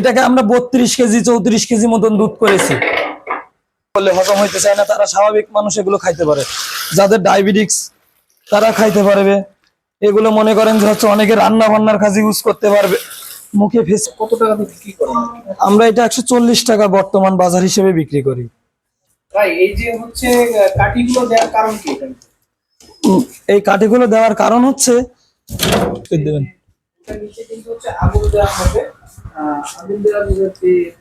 এটাকে আমরা 32 KG 34 KG মতন দুধ করেছি। বললে হজম হইতে চায় না, তারা স্বাভাবিক মানুষ এগুলো খাইতে পারে। যাদের ডায়াবেটিস তারা খাইতে পারবে। এগুলো মনে করেন যে হচ্ছে অনেকে রান্না বান্নার কাজে ইউজ করতে পারবে। মুখে ফেস কত টাকা দিয়ে বিক্রি করেন? আমরা এটা 140 টাকা বর্তমান বাজার হিসেবে বিক্রি করি। ভাই এই যে হচ্ছে কাঠিগুলো দেওয়ার কারণ কি? এই কাঠিগুলো দেওয়ার কারণ হচ্ছে দেবেন এটা নিচে কিন্তু হচ্ছে আগুন দেওয়া হবে। আগুন দেওয়া হবে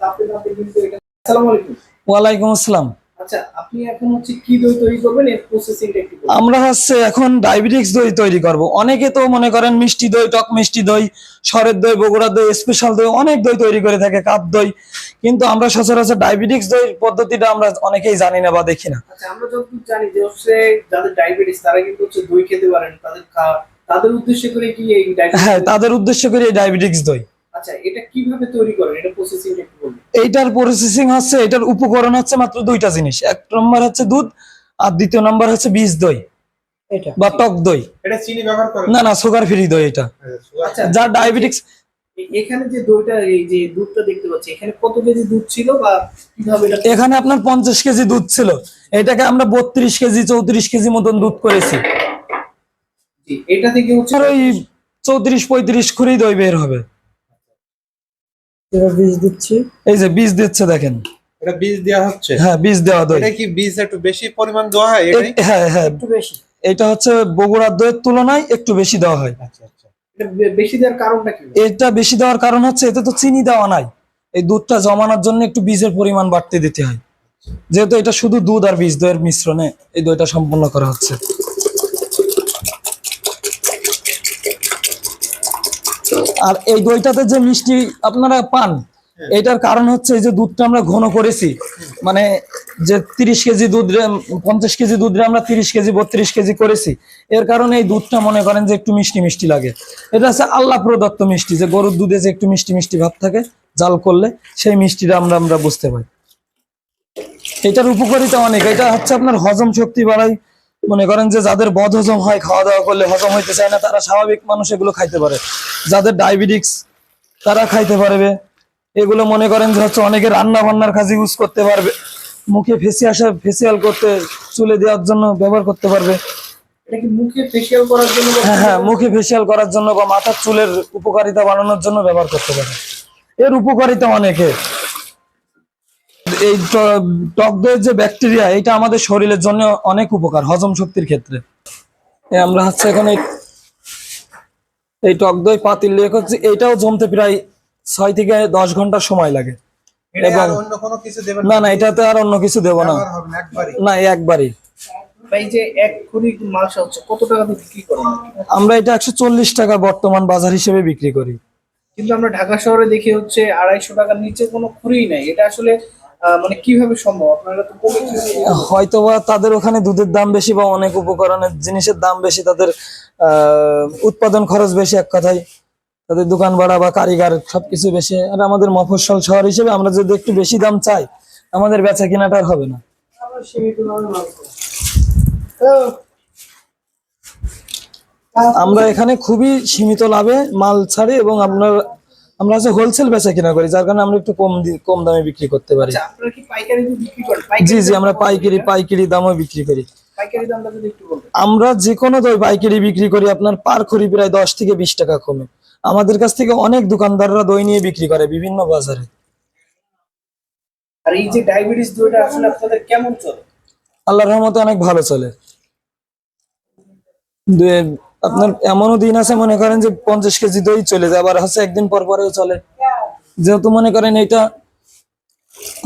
তাপে তাপে কিন্তু এটা। আসসালামু আলাইকুম। ওয়ালাইকুম আসসালাম। আচ্ছা, আপনি এখন হচ্ছে কি দই তৈরি করবেন, এর প্রসেসিংটা একটু বলুন। আমরা হচ্ছে এখন ডায়াবেটিক্স দই তৈরি করব। অনেকে তো মনে করেন মিষ্টি দই, টক মিষ্টি দই, সরের দই, বগুড়ার দই, স্পেশাল দই, অনেক দই তৈরি করে থাকে, কাপ দই। কিন্তু আমরা সচরাচর ডায়াবেটিক্স দই পদ্ধতিটা আমরা অনেকেই জানি না বা দেখি না। আচ্ছা, আমরা যতটুকু জানি যে হচ্ছে যাদের ডায়াবেটিস তারা কিন্তু হচ্ছে দই খেতে পারেন, তাদের উদ্দেশ্য করে কি এই হ্যাঁ, তাদের উদ্দেশ্য করে এই ডায়াবেটিক্স দই। আচ্ছা, এটা কিভাবে তৈরি করেন, এটা প্রসেসিংটা একটু বলুন। এইটার প্রসেসিং হচ্ছে, এটার উপকরণ হচ্ছে মাত্র দুইটা জিনিস। এক নম্বর হচ্ছে দুধ, আর দ্বিতীয় নম্বর হচ্ছে বীজ দই এটা বা টক দই। এটা চিনি ব্যবহার করেন না, সুগার ফ্রি দই এটা। আচ্ছা, যার ডায়াবেটিক্স। এখানে যে দইটা, এই যে দুধটা দেখতে পাচ্ছি, এখানে কত কেজি দুধ ছিল বা কিভাবে এটা? এখানে আপনার 50 কেজি দুধ ছিল। এটাকে আমরা 32 কেজি 34 কেজি মতন দুধ করেছি। জি, এটা থেকে হচ্ছে আর ওই 34-35 খুরেই দই বের হবে। এবার বীজ দিচ্ছি। এই যে বীজ দিচ্ছে দেখেন। এটা বীজ দেওয়া হচ্ছে? হ্যাঁ, বীজ দেওয়া দই। এটা কি বীজ একটু বেশি পরিমাণ দেওয়া হয় এটাই? হ্যাঁ হ্যাঁ, একটু বেশি। এটা হচ্ছে বগুড়ার দইয়ের তুলনায় একটু বেশি দেওয়া হয়। আচ্ছা আচ্ছা। এটা বেশি দেওয়ার কারণটা কি? এটা বেশি দেওয়ার কারণ হচ্ছে এতে তো চিনি দেওয়া নাই। এই দুধটা জমানোর জন্য একটু বীজের পরিমাণ বাড়তে দিতে হয়, যেহেতু এটা শুধু দুধ আর বীজ দইয়ের মিশ্রণে এই দইটা সম্পন্ন করা হচ্ছে। আর এই দইটাতে যে মিষ্টি আপনারা পান, এটার কারণ হচ্ছে এই যে দুধটা আমরা ঘন করেছি। মানে যে 30 কেজি দুধ, 50 কেজি দুধে আমরা 30 কেজি 32 কেজি করেছি। এর কারণে এই দুধটা মনে করেন যে একটু মিষ্টি মিষ্টি লাগে। এটা হচ্ছে আল্লাহ প্রদত্ত মিষ্টি, যে গরুর দুধে যে একটু মিষ্টি মিষ্টি ভাব থাকে জাল করলে, সেই মিষ্টিটা আমরা বুঝতে পাই। এটার উপকারিতা অনেক। এটা হচ্ছে আপনার হজম শক্তি বাড়ায়। মনে করেন যে যাদের বদ হজম হয়, খাওয়া দাওয়া করলে হজম হইতে চায় না, তারা স্বাভাবিক মানুষ এগুলো খাইতে পারে। যাদের ডায়াবেটিস তারা খাইতে পারবে। এগুলো মনে করেন যে হচ্ছে অনেকে রান্না বান্নার কাজে ইউজ করতে পারবে। মুখে ফেসিয়াল করতে, চুলে দেওয়ার জন্য ব্যবহার করতে পারবে। এটা কি মুখে ফেশিয়াল করার জন্য? হ্যাঁ হ্যাঁ, মুখে ফেসিয়াল করার জন্য বা মাথার চুলের উপকারিতা বাড়ানোর জন্য ব্যবহার করতে পারে। এর উপকারিতা অনেকে। এই টক দইয়ের যে ব্যাকটেরিয়া, এটা আমাদের শরীরের জন্য অনেক উপকার, হজম শক্তির ক্ষেত্রে। আমরা হচ্ছে এখন এই টক দই পাতিল লেখ হচ্ছে, এটাও জমতে প্রায় 6 থেকে 10 ঘন্টা সময় লাগে। এবং অন্য কোনো কিছু দেবেন না, এটাতে আর অন্য কিছু দেবো না। না, একবারই। ভাই যে এক কুড়ি মাংস হচ্ছে কত টাকা দিয়ে বিক্রি করেন? আমরা এটা 140 টাকা বর্তমান বাজার হিসেবে বিক্রি করি। কিন্তু আমরা ঢাকা শহরে দেখি হচ্ছে 250 টাকার নিচে কোনো খুঁড়েই নাই। এটা আসলে মানে কিভাবে সম্ভব? আপনারা তো কমে হয়তোবা তাদের ওখানে দুধের দাম বেশি বা অনেক উপকরণের জিনিসের দাম বেশি, তাদের উৎপাদন খরচ বেশি, এক কথায় তাদের দোকান ভাড়া বা কারিগর সবকিছু বেশি। আর আমাদের মফস্বল শহর হিসেবে আমরা যদি একটু বেশি দাম চাই, আমাদের বেচা কেনাটা আর হবে না। আমরা এখানে খুবই সীমিত লাভে মাল ছাড়ি এবং আমরা হচ্ছে হোলসেল বেচা কিনা করি, যার কারণে আমরা একটু কম দামে বিক্রি করতে পারি। আচ্ছা, আপনারা কি পাইকারি বিক্রি করেন? জি জি, আমরা পাইকারি দামে বিক্রি করি। পাইকারি দামটা যদি একটু বলতেন। আমরা যে কোনো দই পাইকারি বিক্রি করি আপনার পার খড়ি প্রায় 10 থেকে 20 টাকা কমে। আমাদের কাছ থেকে অনেক দোকানদাররা দই নিয়ে বিক্রি করে বিভিন্ন বাজারে। আর এই যে ডায়াবেটিস দইটা আসলে আপনাদের কেমন চলে? আল্লাহর রহমতে অনেক ভালো চলে। আপনার এমনও দিন আছে মনে করেন যে 50 কেজি দই চলে যায়, আবার হচ্ছে একদিন পর পরেও চলে। যেহেতু মনে করেন এটা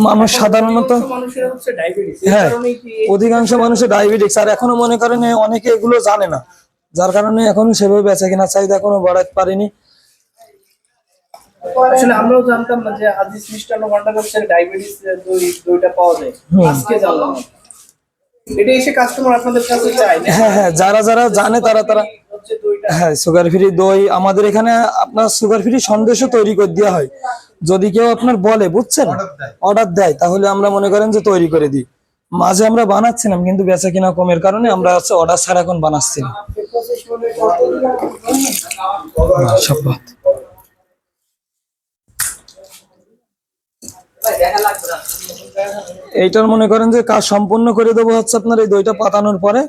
মানুষ সাধারণত, মানুষের হচ্ছে ডায়াবেটিস, হ্যাঁ অধিকাংশ মানুষের ডায়াবেটিস, আর এখনো মনে করেন অনেকে এগুলো জানে না, যার কারণে এখনো সেভাবে বেচা কিনা চাহিদা এখনো বাড়াতে পারেনি। আসলে আমরাও জানতাম না যে আজিজ মিষ্টান্ন ভান্ডার হচ্ছে ডায়াবেটিস দইটা পাওয়া যায়, আজকে জানলাম। এটা এসে কাস্টমার আপনাদের কাছে চায় না? হ্যাঁ হ্যাঁ, যারা জানে তারা হচ্ছে দইটা। হ্যাঁ, সুগার ফ্রি দই আমাদের এখানে আপনার সুগার ফ্রি সন্দেশও তৈরি করে দেওয়া হয়। যদি কেউ আপনার বলে, বুঝছেন, অর্ডার দেয়, তাহলে আমরা মনে করেন যে তৈরি করে দিই। মাঝে আমরা বানাচ্ছিলাম, কিন্তু বেচা কিনা কমের কারণে আমরা হচ্ছে অর্ডার ছাড়া এখন বানাচ্ছি না। সব এইটার মনে করেন যে কাজ সম্পূর্ণ করে দেবো হচ্ছে আপনার এই দইটা পাতানোর পরে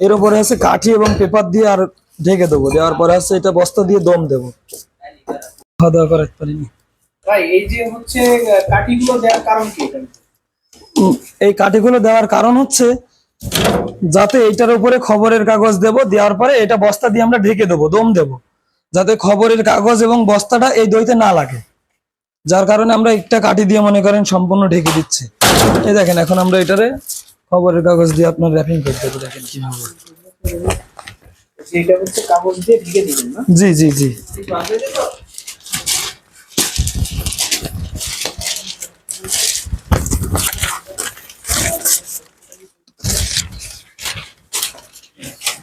এর উপরে হচ্ছে কাঠি এবং পেপার দিয়ে আর ঢেকে দেবো, দেওয়ার পরে হচ্ছে এটা বস্তা দিয়ে দম দেবো। খাওয়া দাওয়া করাতে পারিনি। ভাই এই যে হচ্ছে কাঠিগুলো দেওয়ার কারণ কি এটা? এই কাঠিগুলো দেওয়ার কারণ হচ্ছে যাতে এইটার উপরে খবরের কাগজ দেব, দেওয়ার পরে এটা বস্তা দিয়ে আমরা ঢেকে দেবো, দম দেব, যাতে খবরের কাগজ এবং বস্তাটা এই দইতে না লাগে। যার কারণে আমরা একটা কাঠি দিয়ে মনে করেন সম্পূর্ণ ঢেকে দিচ্ছি। এই দেখেন এখন আমরা এটারে খবরের কাগজ দিয়ে আপনার র্যাপিং করে দেবো, দেখেন কিভাবে। এটা হচ্ছে কাগজ দিয়ে ঢেকে দিবেন না? জি জি জি।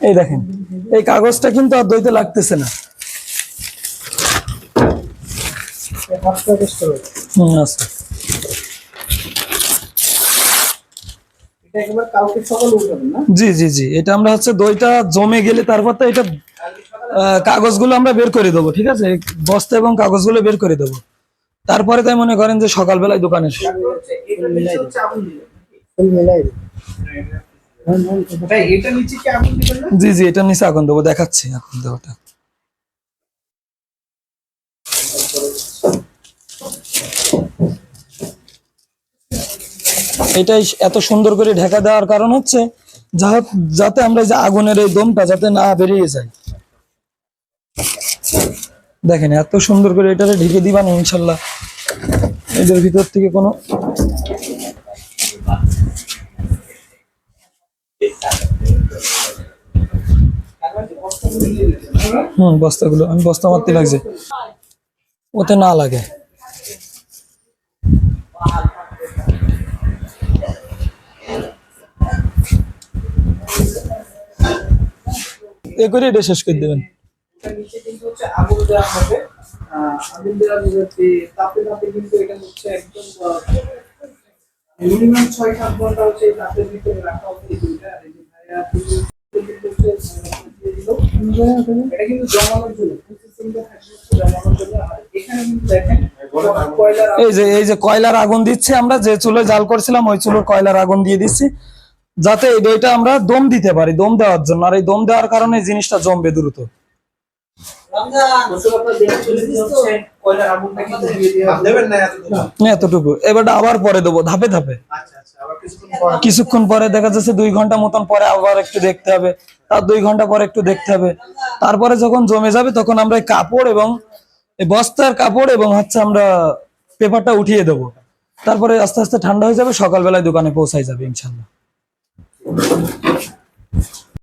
এই দেখেন এই কাগজটা কিন্তু আর দইতে লাগতেছে না। আচ্ছা। এটা একবার কালকে সকালে উঠাবেন না? জি জি জি, এটা আমরা হচ্ছে দইটা জমে গেলে তারপর তো এটা কাগজগুলো আমরা বের করে দেবো, ঠিক আছে, বস্তা এবং কাগজগুলো বের করে দেবো, তারপরে তাই মনে করেন যে সকালবেলায় দোকানে এসে। এটা নিচে হচ্ছে আগুন দিবেন। ভাই এটা নিচে কি আগুন দিবেন না? জি জি, এটা নিচে আগুন দেবো, দেখাচ্ছি আগুন দেওয়াটা। এটাই এত সুন্দর করে ঢাকা দেওয়ার কারণ হচ্ছে যাতে আমরা যে আগুনের এই দমটা যাতে না বেরিয়ে যায়। দেখেন এত সুন্দর করে এটারে ঢেকে দিবা না, ইনশাল্লাহ এদের ভিতর থেকে কোনো বস্তাগুলো আমি বস্তা মারতে লাগছে ওতে না লাগে। এ করে এটা শেষ করে দেবেন। এটা নিচে কিন্তু হচ্ছে আগুন দেওয়া হবে। আগুন দেওয়া যে তাপে তাপে কিন্তু এটা হচ্ছে একদম মিনিমাম 6-7 ঘন্টা হচ্ছে এই তাপের ভিতরে রাখা হবে এই দুইটা। আর এই যে ভাইয়া এটা কিন্তু জমানোর জন্য, প্রসেসিংটা থাকবে জমানোর জন্য। আর এখানে কিন্তু দেখেন কয়লার এই যে কয়লার আগুন দিচ্ছে, আমরা যে চুলোয় জাল করছিলাম ওই চুলোর কয়লার আগুন দিয়ে দিচ্ছি যাতে এই দইটা আমরা দম দিতে পারি, দম দেওয়ার জন্য। আর এই দম দেওয়ার কারণে জিনিসটা জমবে দ্রুত। কয়লার আগুনটা কিন্তু দিয়ে দেওয়া হবে। দেবেন না এতটুকু? না, এতটুকু এবারটা আবার পরে দেবো ধাপে ধাপে। আচ্ছা আচ্ছা, আবার কিছুক্ষণ পর কিছুক্ষণ পরে দেখা যাচ্ছে 2 ঘন্টা মতন পরে আবার একটু দেখতে হবে, তার 2 ঘন্টা পরে একটু দেখতে হবে। তারপরে যখন জমে যাবে তখন আমরা এই কাপড় এবং এই বস্তার কাপড় এবং হচ্ছে আমরা পেপারটা উঠিয়ে দেবো। তারপরে আস্তে আস্তে ঠান্ডা হয়ে যাবে, সকালবেলায় দোকানে পৌঁছায় যাবে ইনশাল্লাহ।